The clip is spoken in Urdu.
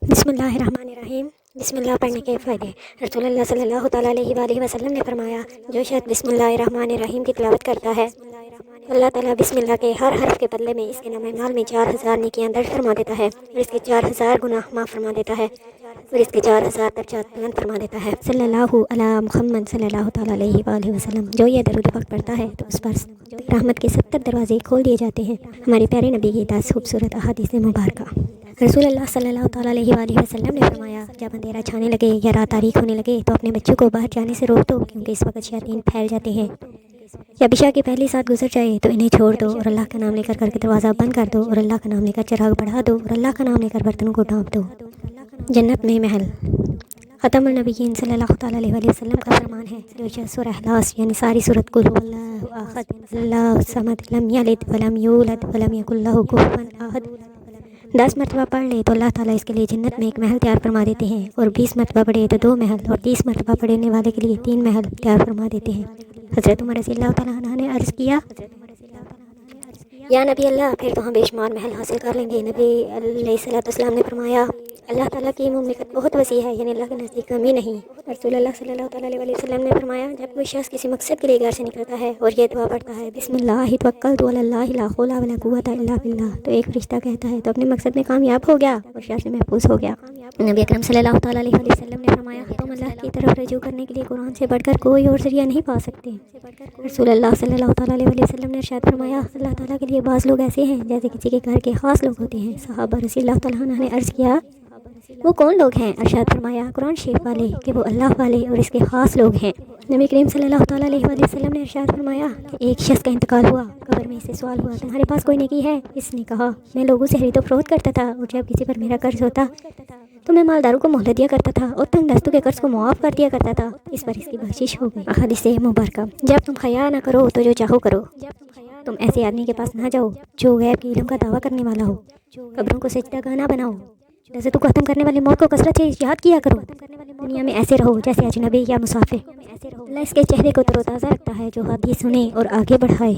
بسم اللہ الرحمن الرحیم۔ بسم اللہ پڑھنے کے فائدے۔ رسول اللہ صلی اللہ تعالیٰ علیہ وآلہ وسلم نے فرمایا، جو شخص بسم اللہ الرحمن الرحیم کی تلاوت کرتا ہے، اللہ تعالیٰ بسم اللہ کے ہر حرف کے بدلے میں اس کے نام اعمال میں 4000 نیکیاں درج فرما دیتا ہے، اور اس کے 4000 گناہ معاف فرما دیتا ہے، اور اس کے 4000 درجات بلند فرما دیتا ہے۔ صلی اللہ علی محمد صلی اللہ تعالیٰ علیہ وآلہ وسلم۔ جو یہ درود پاک پڑھتا ہے تو اس پر رحمت کے 70 دروازے کھول دیے جاتے ہیں۔ ہمارے پیارے نبی کی 10 خوبصورت احادیث مبارکہ۔ رسول اللہ صلی اللہ تعالیٰ علیہ وآلہ وسلم نے فرمایا، جب اندھیرا چھانے لگے یا رات تاریک ہونے لگے تو اپنے بچوں کو باہر جانے سے روک دو، کیونکہ اس وقت شیاطین پھیل جاتے ہیں۔ یا عشاء کی پہلی ساتھ گزر جائے تو انہیں چھوڑ دو اور اللہ کا نام لے کر کے دروازہ بند کر دو، اور اللہ کا نام لے کر چراغ بڑھا دو، اور اللہ کا نام لے کر برتنوں کو ڈھانپ دو۔ جنت میں محل۔ ختم النبیین صلی اللہ تعالیٰ علیہ وآلہ وسلم کا فرمان ہے، جو شخص سورہ اخلاص یعنی ساری سورۃ قل هو اللہ احد اللہ الصمد لم یلد ولم یولد ولم یکن لہ کفوا احد 10 مرتبہ پڑھ لے تو اللہ تعالیٰ اس کے لیے جنت میں ایک محل تیار فرما دیتے ہیں، اور 20 مرتبہ پڑھے تو 2 محل، اور 30 مرتبہ پڑھنے والے کے لیے 3 محل تیار فرما دیتے ہیں۔ حضرت عمر رضی اللہ تعالیٰ عنہ نے عرض کیا، یا نبی اللہ، پھر تو ہم بے شمار محل حاصل کر لیں گے۔ نبی علیہ السلام نے فرمایا، اللہ تعالیٰ کی مملکت بہت وسیع ہے، یعنی اللہ کے نزدیک کمی نہیں۔ رسول اللہ صلی اللہ تعالیٰ علیہ وسلم نے فرمایا، جب کوئی شخص کسی مقصد کے لیے گھر سے نکلتا ہے اور یہ دعا پڑھتا ہے، بسم اللہ توکلت علی اللہ لا حول ولا قوۃ الا باللہ، تو ایک فرشتہ کہتا ہے تو اپنے مقصد میں کامیاب ہو گیا اور شر سے محفوظ ہو گیا۔ نبی اکرم صلی اللہ تعالیٰ علیہ وسلم نے فرمایا، تم اللہ کی طرف رجوع کرنے کے لیے قرآن سے بڑھ کر کوئی اور ذریعہ نہیں پا سکتے۔ رسول اللہ صلی اللہ تعالیٰ علیہ وسلم نے ارشاد فرمایا، اللہ تعالیٰ کے لیے بعض لوگ ایسے ہیں جیسے کسی کے گھر کے خاص لوگ ہوتے ہیں۔ صحابہ رضی اللہ تعالیٰ عنہ نے عرض کیا، وہ کون لوگ ہیں؟ ارشاد فرمایا، قرآن شریف والے، کہ وہ اللہ والے اور اس کے خاص لوگ ہیں۔ نبی کریم صلی اللہ تعالیٰ علیہ وآلہ وسلم نے ارشاد فرمایا کہ ایک شخص کا انتقال ہوا، قبر میں اس سے سوال ہوا، تمہارے پاس کوئی نیکی ہے؟ اس نے کہا، میں لوگوں سے خرید و فروخت کرتا تھا، اور جب کسی پر میرا قرض ہوتا تو میں مالداروں کو مہلت دیا کرتا تھا اور تنگ دستوں کے قرض کو معاف کر دیا کرتا تھا۔ اس پر اس کی بخشش ہو گئی۔ احادیث مبارکہ۔ جب تم حیا نہ کرو تو جو چاہو کرو۔ تم ایسے آدمی کے پاس نہ جاؤ جو غیب کے علم کا دعویٰ کرنے والا ہو۔ قبروں کو سجدہ گاہ نہ بناؤ۔ لذتوں کو ختم کرنے والی موت کو کثرت سے یاد کیا کرو۔ دنیا میں ایسے رہو جیسے اجنبی یا مسافر۔ اللہ اس کے چہرے کو تر و تازہ رکھتا ہے جو حدیث سنے اور آگے بڑھائے۔